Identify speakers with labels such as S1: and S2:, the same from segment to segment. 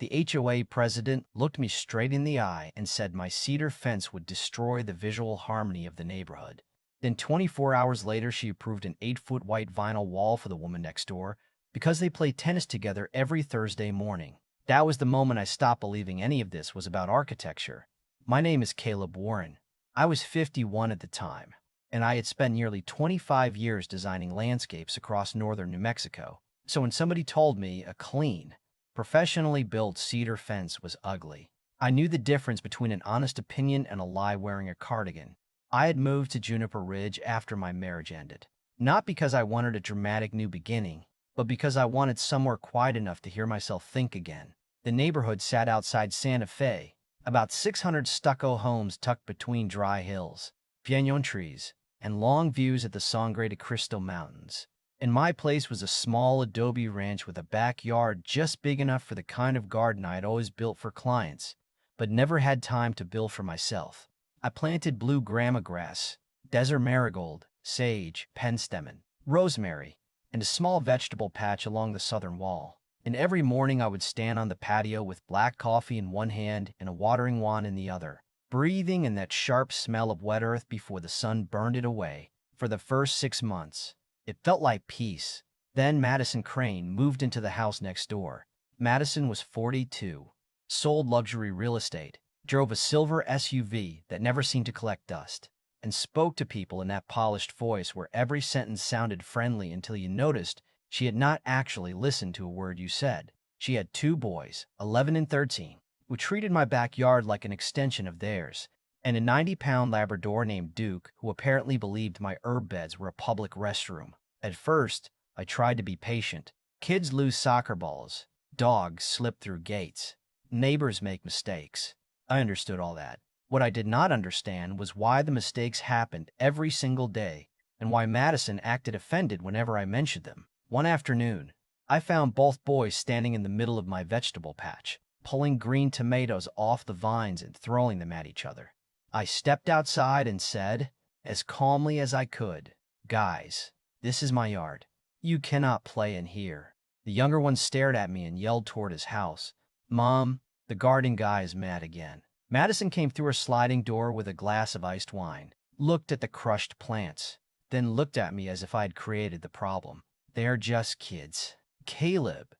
S1: The HOA president looked me straight in the eye and said my cedar fence would destroy the visual harmony of the neighborhood. Then 24 hours later, she approved an 8-foot white vinyl wall for the woman next door because they play tennis together every Thursday morning. That was the moment I stopped believing any of this was about architecture. My name is Caleb Warren. I was 51 at the time, and I had spent nearly 25 years designing landscapes across northern New Mexico. So when somebody told me a clean, professionally built cedar fence was ugly, I knew the difference between an honest opinion and a lie wearing a cardigan. I had moved to Juniper Ridge after my marriage ended, not because I wanted a dramatic new beginning, but because I wanted somewhere quiet enough to hear myself think again. The neighborhood sat outside Santa Fe, about 600 stucco homes tucked between dry hills, piñon trees, and long views at the Sangre de Cristo Mountains. And my place was a small adobe ranch with a backyard just big enough for the kind of garden I had always built for clients, but never had time to build for myself. I planted blue grama grass, desert marigold, sage, penstemon, rosemary, and a small vegetable patch along the southern wall. And every morning I would stand on the patio with black coffee in one hand and a watering wand in the other, breathing in that sharp smell of wet earth before the sun burned it away. For the first 6 months, it felt like peace. Then Madison Crane moved into the house next door. Madison was 42, sold luxury real estate, drove a silver SUV that never seemed to collect dust, and spoke to people in that polished voice where every sentence sounded friendly until you noticed she had not actually listened to a word you said. She had 2 boys, 11 and 13, who treated my backyard like an extension of theirs, and a 90-pound Labrador named Duke who apparently believed my herb beds were a public restroom. At first, I tried to be patient. Kids lose soccer balls. Dogs slip through gates. Neighbors make mistakes. I understood all that. What I did not understand was why the mistakes happened every single day and why Madison acted offended whenever I mentioned them. One afternoon, I found both boys standing in the middle of my vegetable patch, pulling green tomatoes off the vines and throwing them at each other. I stepped outside and said, as calmly as I could, "Guys, this is my yard. You cannot play in here." The younger one stared at me and yelled toward his house, "Mom, the garden guy is mad again." Madison came through her sliding door with a glass of iced wine, looked at the crushed plants, then looked at me as if I had created the problem. "They're just kids. Caleb,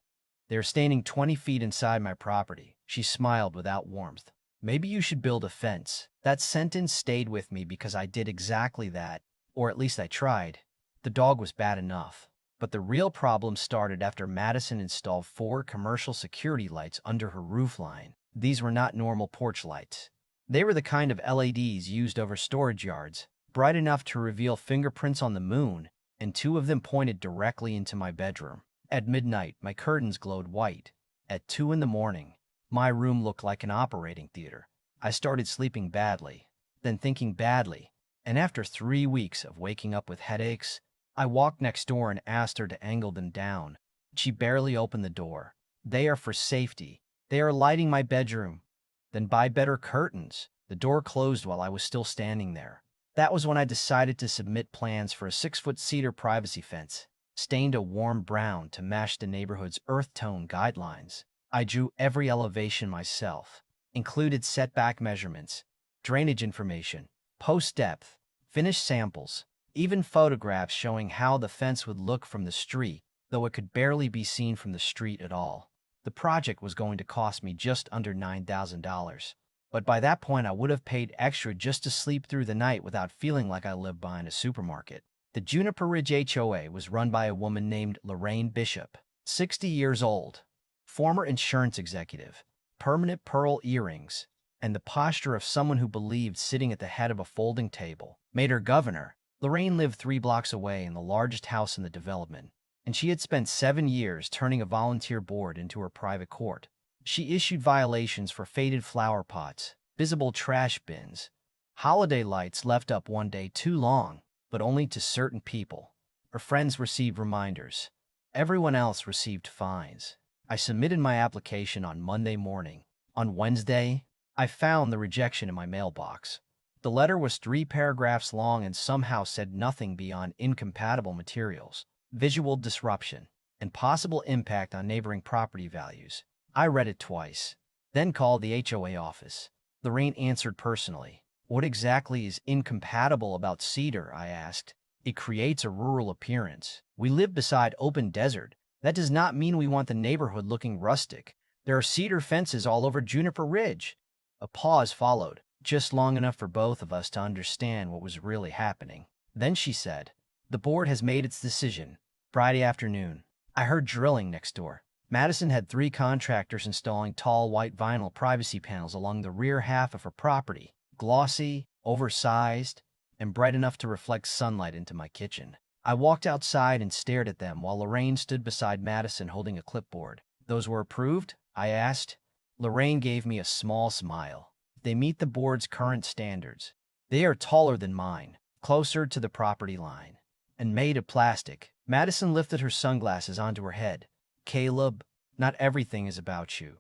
S1: they're standing 20 feet inside my property." She smiled without warmth. "Maybe you should build a fence." That sentence stayed with me because I did exactly that, or at least I tried. The dog was bad enough. But the real problem started after Madison installed 4 commercial security lights under her roofline. These were not normal porch lights. They were the kind of LEDs used over storage yards, bright enough to reveal fingerprints on the moon, and 2 of them pointed directly into my bedroom. At midnight, my curtains glowed white. At 2 in the morning, my room looked like an operating theater. I started sleeping badly, then thinking badly, and after 3 weeks of waking up with headaches, I walked next door and asked her to angle them down. She barely opened the door. "They are for safety. They are lighting my bedroom." "Then buy better curtains." The door closed while I was still standing there. That was when I decided to submit plans for a 6-foot cedar privacy fence, stained a warm brown to match the neighborhood's earth tone guidelines. I drew every elevation myself, included setback measurements, drainage information, post depth, finished samples, even photographs showing how the fence would look from the street, though it could barely be seen from the street at all. The project was going to cost me just under $9,000. But by that point, I would have paid extra just to sleep through the night without feeling like I lived behind a supermarket. The Juniper Ridge HOA was run by a woman named Lorraine Bishop, 60 years old, former insurance executive, permanent pearl earrings, and the posture of someone who believed sitting at the head of a folding table made her governor. Lorraine lived 3 blocks away in the largest house in the development, and she had spent 7 years turning a volunteer board into her private court. She issued violations for faded flower pots, visible trash bins, holiday lights left up one day too long, but only to certain people. Her friends received reminders. Everyone else received fines. I submitted my application on Monday morning. On Wednesday, I found the rejection in my mailbox. The letter was 3 paragraphs long and somehow said nothing beyond incompatible materials, visual disruption, and possible impact on neighboring property values. I read it twice, then called the HOA office. Lorraine answered personally. What exactly is incompatible about cedar? I asked. It creates a rural appearance. We live beside open desert. That does not mean we want the neighborhood looking rustic. There are cedar fences all over Juniper Ridge. A pause followed, just long enough for both of us to understand what was really happening. Then she said, "The board has made its decision." Friday afternoon, I heard drilling next door. Madison had 3 contractors installing tall white vinyl privacy panels along the rear half of her property, glossy, oversized, and bright enough to reflect sunlight into my kitchen. I walked outside and stared at them while Lorraine stood beside Madison holding a clipboard. "Those were approved?" I asked. Lorraine gave me a small smile. "They meet the board's current standards. They are taller than mine, closer to the property line, and made of plastic." Madison lifted her sunglasses onto her head. "Caleb, not everything is about you."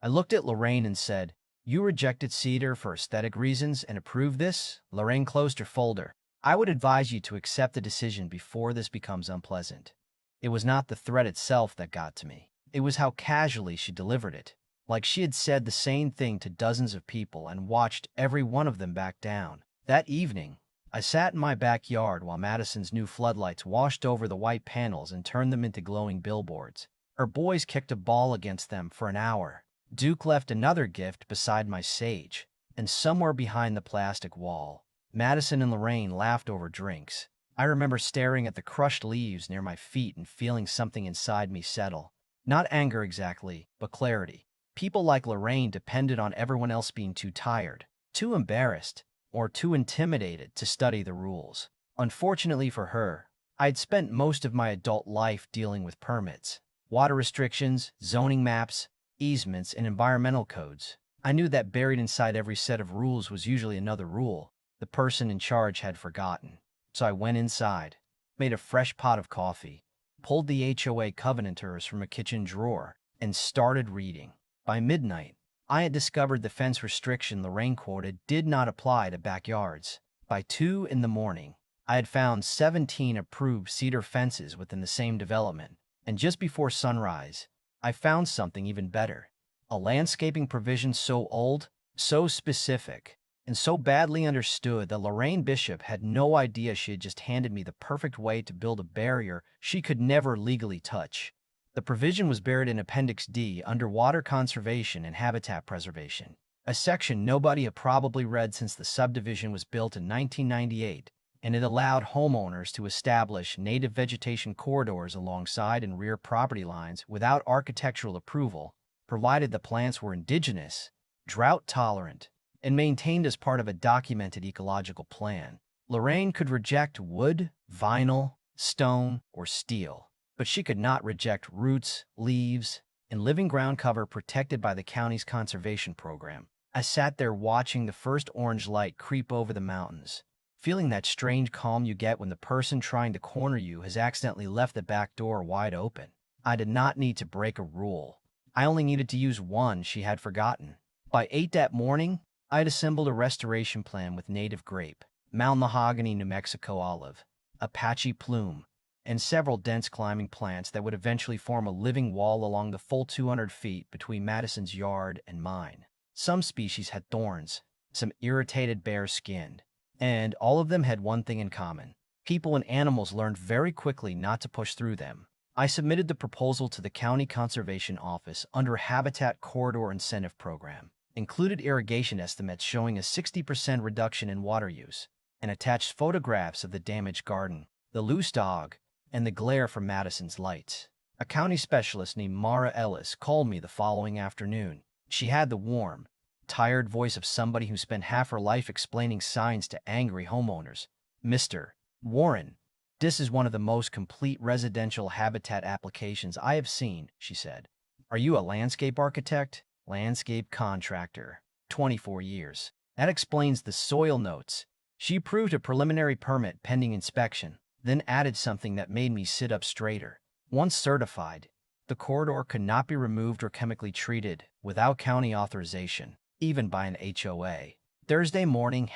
S1: I looked at Lorraine and said, "You rejected cedar for aesthetic reasons and approved this?" Lorraine closed her folder. "I would advise you to accept the decision before this becomes unpleasant." It was not the threat itself that got to me. It was how casually she delivered it, like she had said the same thing to dozens of people and watched every one of them back down. That evening, I sat in my backyard while Madison's new floodlights washed over the white panels and turned them into glowing billboards. Her boys kicked a ball against them for an hour. Duke left another gift beside my sage, and somewhere behind the plastic wall, Madison and Lorraine laughed over drinks. I remember staring at the crushed leaves near my feet and feeling something inside me settle. Not anger exactly, but clarity. People like Lorraine depended on everyone else being too tired, too embarrassed, or too intimidated to study the rules. Unfortunately for her, I'd spent most of my adult life dealing with permits, water restrictions, zoning maps, easements, and environmental codes. I knew that buried inside every set of rules was usually another rule the person in charge had forgotten. So I went inside, made a fresh pot of coffee, pulled the HOA covenanters from a kitchen drawer, and started reading. By midnight, I had discovered the fence restriction Lorraine quoted did not apply to backyards. By 2 in the morning, I had found 17 approved cedar fences within the same development, and just before sunrise, I found something even better. A landscaping provision so old, so specific, and so badly understood that Lorraine Bishop had no idea she had just handed me the perfect way to build a barrier she could never legally touch. The provision was buried in Appendix D under Water Conservation and Habitat Preservation, a section nobody had probably read since the subdivision was built in 1998, and it allowed homeowners to establish native vegetation corridors alongside and rear property lines without architectural approval, provided the plants were indigenous, drought-tolerant, and maintained as part of a documented ecological plan. Lorraine could reject wood, vinyl, stone, or steel, but she could not reject roots, leaves, and living ground cover protected by the county's conservation program. I sat there watching the first orange light creep over the mountains, feeling that strange calm you get when the person trying to corner you has accidentally left the back door wide open. I did not need to break a rule. I only needed to use one she had forgotten. By 8 that morning, I had assembled a restoration plan with native grape, Mount Mahogany, New Mexico olive, Apache plume, and several dense climbing plants that would eventually form a living wall along the full 200 feet between Madison's yard and mine. Some species had thorns, some irritated bare-skinned, and all of them had one thing in common. People and animals learned very quickly not to push through them. I submitted the proposal to the County Conservation Office under a Habitat Corridor Incentive Program, included irrigation estimates showing a 60% reduction in water use, and attached photographs of the damaged garden, the loose dog, and the glare from Madison's lights. A county specialist named Mara Ellis called me the following afternoon. She had the warm, tired voice of somebody who spent half her life explaining signs to angry homeowners. "Mr. Warren, this is one of the most complete residential habitat applications I have seen," she said. "Are you a landscape architect?" "Landscape contractor. 24 years. That explains the soil notes." She approved a preliminary permit pending inspection, then added something that made me sit up straighter. Once certified, the corridor could not be removed or chemically treated without county authorization, even by an HOA. Thursday morning,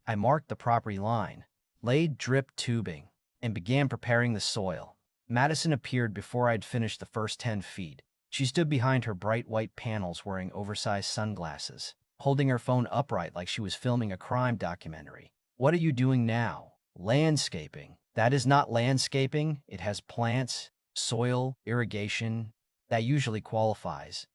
S1: I marked the property line, laid drip tubing, and began preparing the soil. Madison appeared before I had finished the first 10 feet. She stood behind her bright white panels wearing oversized sunglasses, holding her phone upright like she was filming a crime documentary. "What are you doing now?" "Landscaping." "That is not landscaping. It has plants, soil, irrigation. That usually qualifies."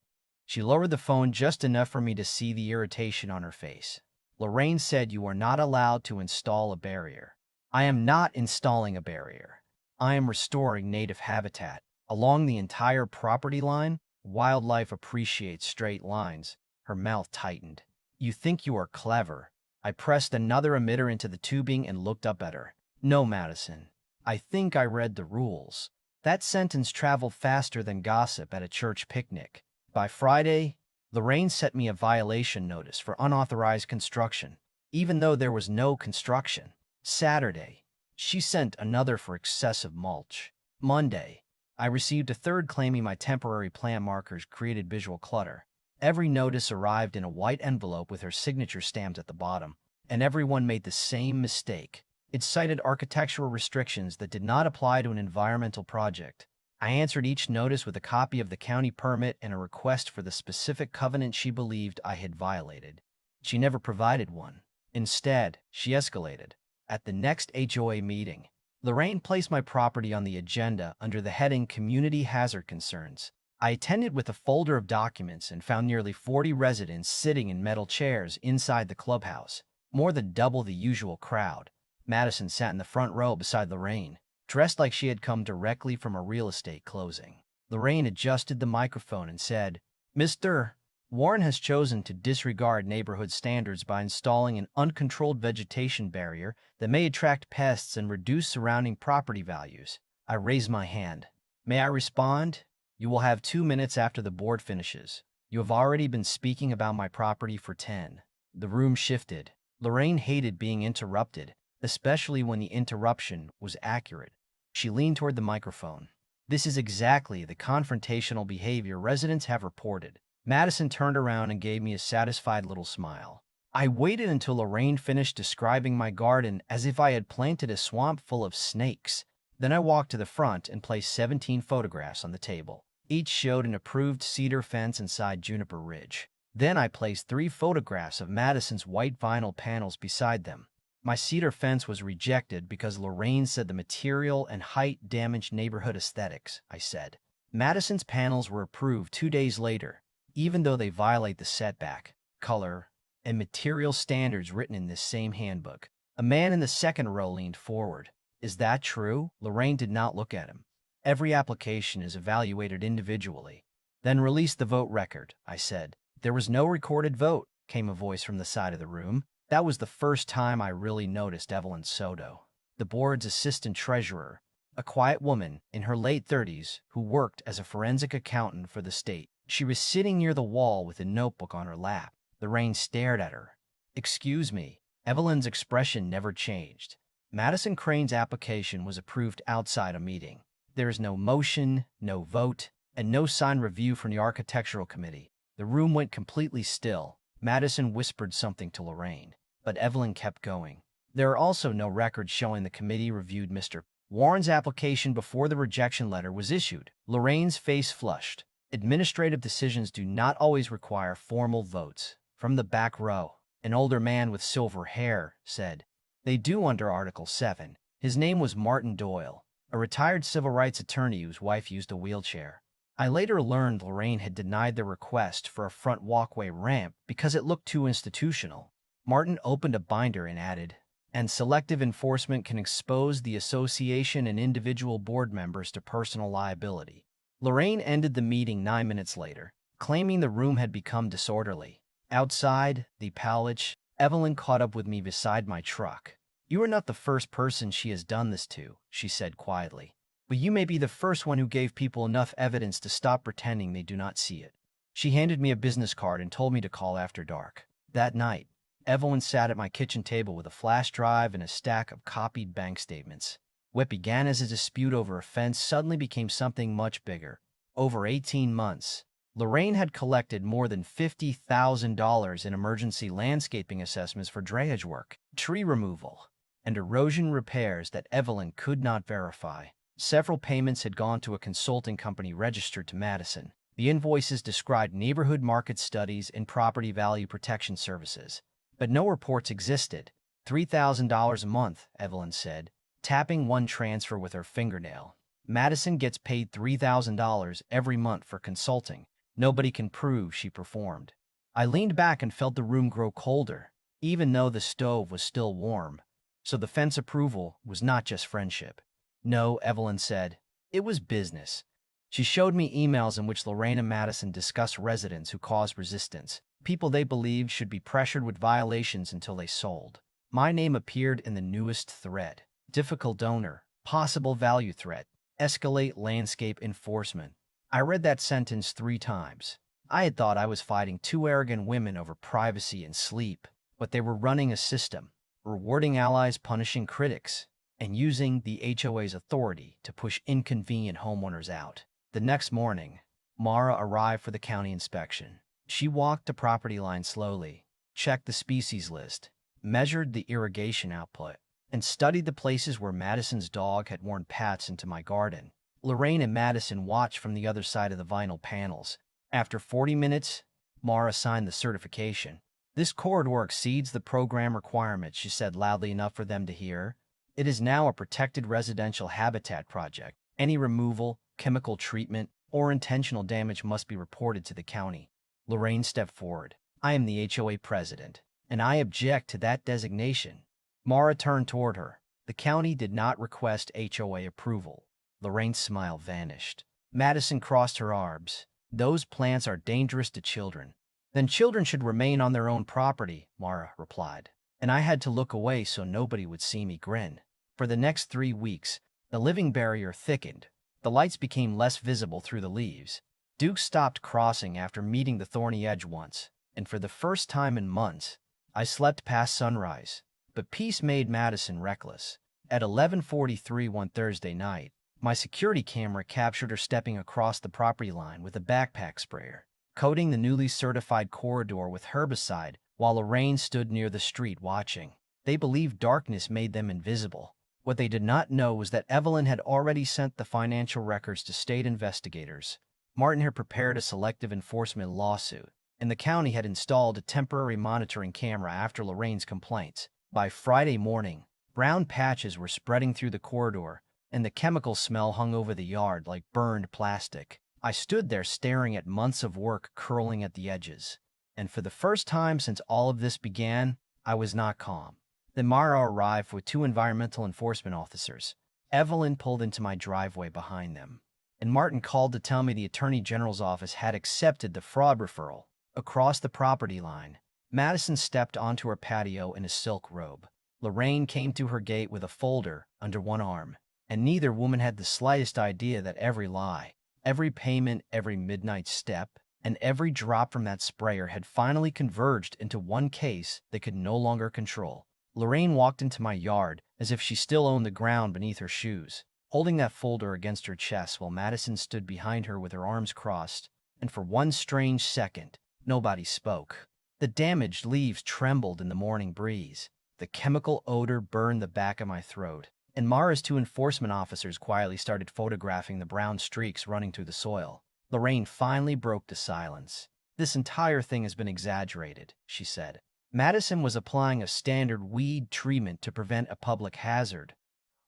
S1: She lowered the phone just enough for me to see the irritation on her face. "Lorraine said you are not allowed to install a barrier." "I am not installing a barrier. I am restoring native habitat. Along the entire property line, wildlife appreciates straight lines." Her mouth tightened. "You think you are clever." I pressed another emitter into the tubing and looked up at her. "No, Madison. I think I read the rules." That sentence traveled faster than gossip at a church picnic. By Friday, Lorraine sent me a violation notice for unauthorized construction, even though there was no construction. Saturday, she sent another for excessive mulch. Monday, I received a third claiming my temporary plant markers created visual clutter. Every notice arrived in a white envelope with her signature stamped at the bottom, and everyone made the same mistake. It cited architectural restrictions that did not apply to an environmental project. I answered each notice with a copy of the county permit and a request for the specific covenant she believed I had violated. She never provided one. Instead, she escalated. At the next HOA meeting, Lorraine placed my property on the agenda under the heading Community Hazard Concerns. I attended with a folder of documents and found nearly 40 residents sitting in metal chairs inside the clubhouse, more than double the usual crowd. Madison sat in the front row beside Lorraine, dressed like she had come directly from a real estate closing. Lorraine adjusted the microphone and said, "Mr. Warren has chosen to disregard neighborhood standards by installing an uncontrolled vegetation barrier that may attract pests and reduce surrounding property values." I raised my hand. "May I respond?" "You will have 2 minutes after the board finishes. You have already been speaking about my property for 10. The room shifted. Lorraine hated being interrupted, especially when the interruption was accurate. She leaned toward the microphone. "This is exactly the confrontational behavior residents have reported." Madison turned around and gave me a satisfied little smile. I waited until Lorraine finished describing my garden as if I had planted a swamp full of snakes. Then I walked to the front and placed 17 photographs on the table. Each showed an approved cedar fence inside Juniper Ridge. Then I placed 3 photographs of Madison's white vinyl panels beside them. My cedar fence was rejected because Lorraine said the material and height damaged neighborhood aesthetics, I said. Madison's panels were approved 2 days later, even though they violate the setback, color, and material standards written in this same handbook. A man in the second row leaned forward. "Is that true?" Lorraine did not look at him. "Every application is evaluated individually." "Then release the vote record," I said. "There was no recorded vote," came a voice from the side of the room. That was the first time I really noticed Evelyn Soto, the board's assistant treasurer, a quiet woman in her late 30s who worked as a forensic accountant for the state. She was sitting near the wall with a notebook on her lap. Lorraine stared at her. "Excuse me." Evelyn's expression never changed. "Madison Crane's application was approved outside a meeting. There is no motion, no vote, and no signed review from the architectural committee." The room went completely still. Madison whispered something to Lorraine, but Evelyn kept going. "There are also no records showing the committee reviewed Mr. Warren's application before the rejection letter was issued." Lorraine's face flushed. "Administrative decisions do not always require formal votes." From the back row, an older man with silver hair said, "They do under Article 7. His name was Martin Doyle, a retired civil rights attorney whose wife used a wheelchair. I later learned Lorraine had denied their request for a front walkway ramp because it looked too institutional. Martin opened a binder and added, "And selective enforcement can expose the association and individual board members to personal liability." Lorraine ended the meeting 9 minutes later, claiming the room had become disorderly. Outside, the Palich, Evelyn caught up with me beside my truck. "You are not the first person she has done this to," she said quietly. "But you may be the first one who gave people enough evidence to stop pretending they do not see it." She handed me a business card and told me to call after dark. That night, Evelyn sat at my kitchen table with a flash drive and a stack of copied bank statements. What began as a dispute over a fence suddenly became something much bigger. Over 18 months, Lorraine had collected more than $50,000 in emergency landscaping assessments for drainage work, tree removal, and erosion repairs that Evelyn could not verify. Several payments had gone to a consulting company registered to Madison. The invoices described neighborhood market studies and property value protection services. But no reports existed. $3,000 a month, Evelyn said, tapping one transfer with her fingernail. Madison gets paid $3,000 every month for consulting. Nobody can prove she performed. I leaned back and felt the room grow colder, even though the stove was still warm. So the fence approval was not just friendship. No, Evelyn said. It was business. She showed me emails in which Lorraine and Madison discussed residents who caused resistance, people they believed should be pressured with violations until they sold. My name appeared in the newest thread. Difficult donor, possible value threat, escalate landscape enforcement. I read that sentence 3 times. I had thought I was fighting 2 arrogant women over privacy and sleep, but they were running a system, rewarding allies, punishing critics, and using the HOA's authority to push inconvenient homeowners out. The next morning, Mara arrived for the county inspection. She walked the property line slowly, checked the species list, measured the irrigation output, and studied the places where Madison's dog had worn pats into my garden. Lorraine and Madison watched from the other side of the vinyl panels. After 40 minutes, Mara signed the certification. This corridor exceeds the program requirements, she said loudly enough for them to hear. It is now a protected residential habitat project. Any removal, chemical treatment, or intentional damage must be reported to the county. Lorraine stepped forward. I am the HOA president, and I object to that designation. Mara turned toward her. The county did not request HOA approval. Lorraine's smile vanished. Madison crossed her arms. Those plants are dangerous to children. Then children should remain on their own property, Mara replied. And I had to look away so nobody would see me grin. For the next 3 weeks, the living barrier thickened. The lights became less visible through the leaves. Duke stopped crossing after meeting the thorny edge once, and for the first time in months, I slept past sunrise. But peace made Madison reckless. At 11:43 one Thursday night, my security camera captured her stepping across the property line with a backpack sprayer, coating the newly certified corridor with herbicide while Lorraine stood near the street watching. They believed darkness made them invisible. What they did not know was that Evelyn had already sent the financial records to state investigators. Martin had prepared a selective enforcement lawsuit, and the county had installed a temporary monitoring camera after Lorraine's complaints. By Friday morning, brown patches were spreading through the corridor, and the chemical smell hung over the yard like burned plastic. I stood there staring at months of work curling at the edges. And for the first time since all of this began, I was not calm. Then Mara arrived with 2 environmental enforcement officers. Evelyn pulled into my driveway behind them, and Martin called to tell me the Attorney General's office had accepted the fraud referral. Across the property line, Madison stepped onto her patio in a silk robe. Lorraine came to her gate with a folder under one arm, and neither woman had the slightest idea that every lie, every payment, every midnight step, and every drop from that sprayer had finally converged into one case they could no longer control. Lorraine walked into my yard as if she still owned the ground beneath her shoes, holding that folder against her chest while Madison stood behind her with her arms crossed, and for one strange second, nobody spoke. The damaged leaves trembled in the morning breeze. The chemical odor burned the back of my throat, and Mara's 2 enforcement officers quietly started photographing the brown streaks running through the soil. Lorraine finally broke the silence. This entire thing has been exaggerated, she said. Madison was applying a standard weed treatment to prevent a public hazard.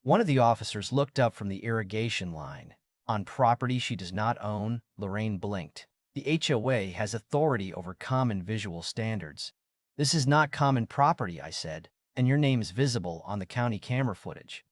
S1: One of the officers looked up from the irrigation line. On property she does not own, Lorraine blinked. The HOA has authority over common visual standards. This is not common property, I said, and your name is visible on the county camera footage.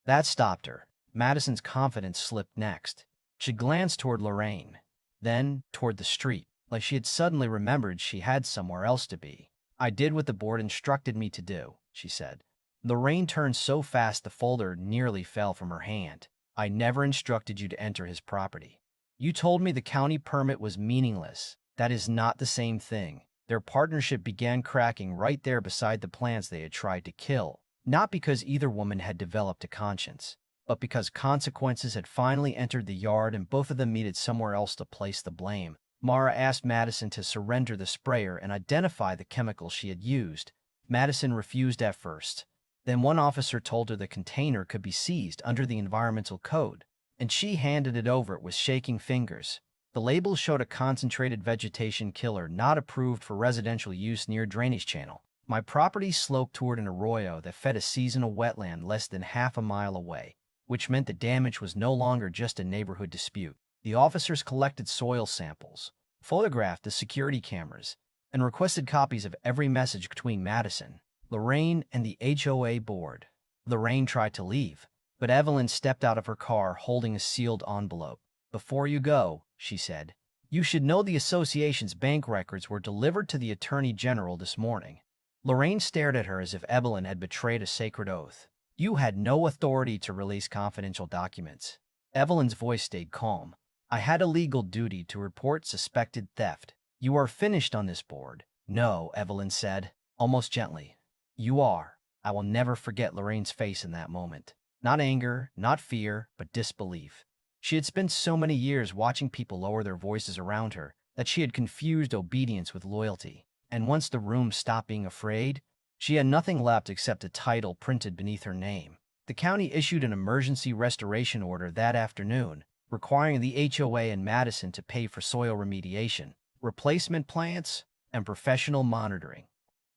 S1: That stopped her. Madison's confidence slipped next. She glanced toward Lorraine, then toward the street, like she had suddenly remembered she had somewhere else to be. I did what the board instructed me to do, she said. Lorraine turned so fast the folder nearly fell from her hand. I never instructed you to enter his property. You told me the county permit was meaningless. That is not the same thing. Their partnership began cracking right there beside the plants they had tried to kill, not because either woman had developed a conscience, but because consequences had finally entered the yard and both of them needed somewhere else to place the blame. Mara asked Madison to surrender the sprayer and identify the chemical she had used. Madison refused at first. Then one officer told her the container could be seized under the environmental code, and she handed it over with shaking fingers. The label showed a concentrated vegetation killer not approved for residential use near drainage channel. My property sloped toward an arroyo that fed a seasonal wetland less than half a mile away, which meant the damage was no longer just a neighborhood dispute. The officers collected soil samples, photographed the security cameras, and requested copies of every message between Madison, Lorraine, and the HOA board. Lorraine tried to leave, but Evelyn stepped out of her car holding a sealed envelope. "Before you go," she said, "you should know the association's bank records were delivered to the Attorney General this morning." Lorraine stared at her as if Evelyn had betrayed a sacred oath. "You had no authority to release confidential documents." Evelyn's voice stayed calm. "I had a legal duty to report suspected theft." "You are finished on this board." "No," Evelyn said, almost gently. "You are." I will never forget Lorraine's face in that moment. Not anger, not fear, but disbelief. She had spent so many years watching people lower their voices around her that she had confused obedience with loyalty. And once the room stopped being afraid, she had nothing left except a title printed beneath her name. The county issued an emergency restoration order that afternoon, requiring the HOA in Madison to pay for soil remediation, replacement plants, and professional monitoring.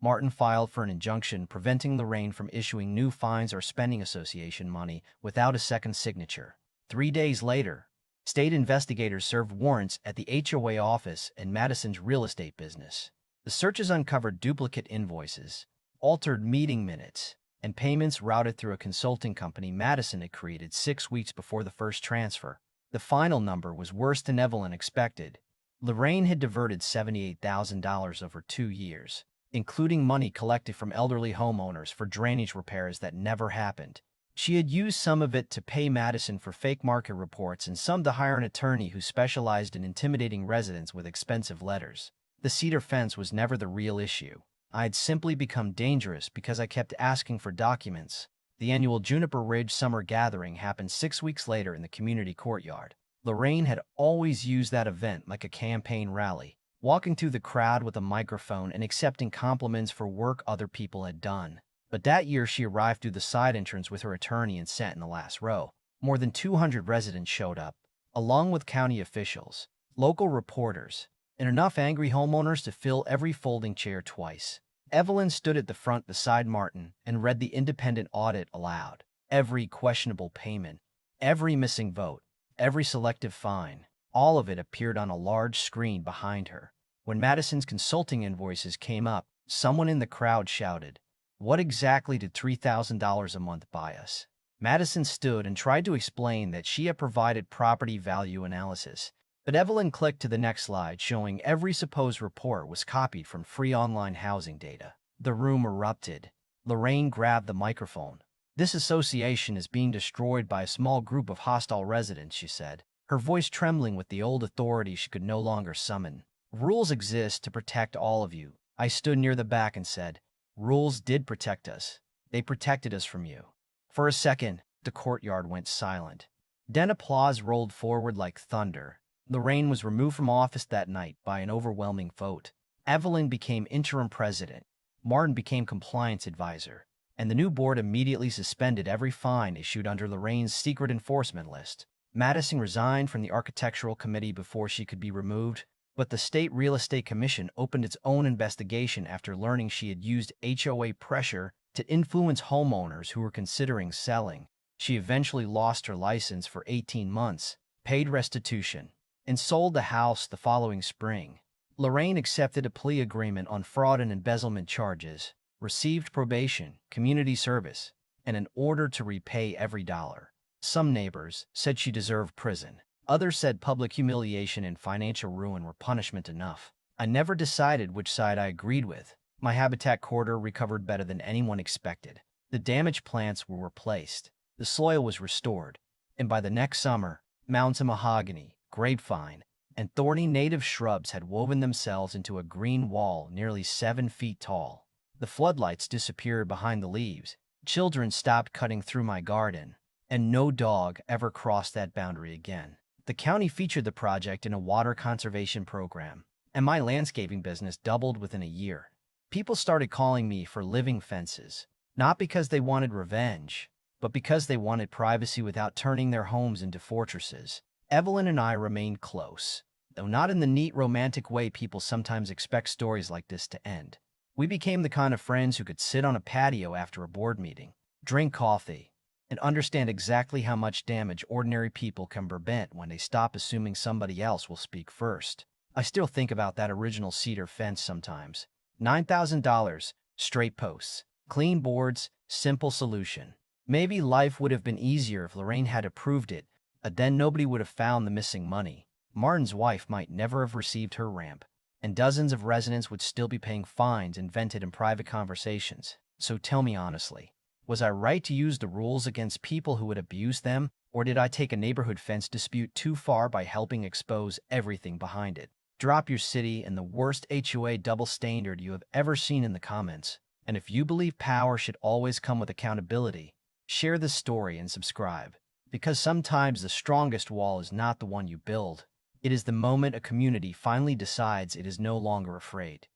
S1: Martin filed for an injunction preventing Lorraine from issuing new fines or spending association money without a second signature. 3 days later, state investigators served warrants at the HOA office in Madison's real estate business. The searches uncovered duplicate invoices, altered meeting minutes, and payments routed through a consulting company Madison had created 6 weeks before the first transfer. The final number was worse than Evelyn expected. Lorraine had diverted $78,000 over 2 years, including money collected from elderly homeowners for drainage repairs that never happened. She had used some of it to pay Madison for fake market reports and some to hire an attorney who specialized in intimidating residents with expensive letters. The cedar fence was never the real issue. I had simply become dangerous because I kept asking for documents. The annual Juniper Ridge Summer Gathering happened 6 weeks later in the community courtyard. Lorraine had always used that event like a campaign rally, walking through the crowd with a microphone and accepting compliments for work other people had done. But that year she arrived through the side entrance with her attorney and sat in the last row. More than 200 residents showed up, along with county officials, local reporters, and enough angry homeowners to fill every folding chair twice. Evelyn stood at the front beside Martin and read the independent audit aloud. Every questionable payment, every missing vote, every selective fine, all of it appeared on a large screen behind her. When Madison's consulting invoices came up, someone in the crowd shouted, "What exactly did $3,000 a month buy us?" Madison stood and tried to explain that she had provided property value analysis, but Evelyn clicked to the next slide showing every supposed report was copied from free online housing data. The room erupted. Lorraine grabbed the microphone. "This association is being destroyed by a small group of hostile residents," she said, her voice trembling with the old authority she could no longer summon. "Rules exist to protect all of you." I stood near the back and said, "Rules did protect us. They protected us from you." For a second, the courtyard went silent. Then applause rolled forward like thunder. Lorraine was removed from office that night by an overwhelming vote. Evelyn became interim president. Martin became compliance advisor. And the new board immediately suspended every fine issued under Lorraine's secret enforcement list. Madison resigned from the architectural committee before she could be removed, but the State Real Estate Commission opened its own investigation after learning she had used HOA pressure to influence homeowners who were considering selling. She eventually lost her license for 18 months, paid restitution, and sold the house the following spring. Lorraine accepted a plea agreement on fraud and embezzlement charges, received probation, community service, and an order to repay every dollar. Some neighbors said she deserved prison. Others said public humiliation and financial ruin were punishment enough. I never decided which side I agreed with. My habitat corridor recovered better than anyone expected. The damaged plants were replaced. The soil was restored. And by the next summer, mounds of mahogany, grapevine, and thorny native shrubs had woven themselves into a green wall nearly 7 feet tall. The floodlights disappeared behind the leaves. Children stopped cutting through my garden, and no dog ever crossed that boundary again. The county featured the project in a water conservation program, and my landscaping business doubled within a year. People started calling me for living fences, not because they wanted revenge, but because they wanted privacy without turning their homes into fortresses. Evelyn and I remained close. though not in the neat romantic way people sometimes expect stories like this to end. We became the kind of friends who could sit on a patio after a board meeting, drink coffee, and understand exactly how much damage ordinary people can prevent when they stop assuming somebody else will speak first. I still think about that original cedar fence sometimes. $9,000, straight posts, clean boards, simple solution. Maybe life would have been easier if Lorraine had approved it, but then nobody would have found the missing money. Martin's wife might never have received her ramp, and dozens of residents would still be paying fines invented in private conversations. So tell me honestly, was I right to use the rules against people who would abuse them, or did I take a neighborhood fence dispute too far by helping expose everything behind it? Drop your city and the worst HOA double standard you have ever seen in the comments. And if you believe power should always come with accountability, share this story and subscribe. Because sometimes the strongest wall is not the one you build. It is the moment a community finally decides it is no longer afraid.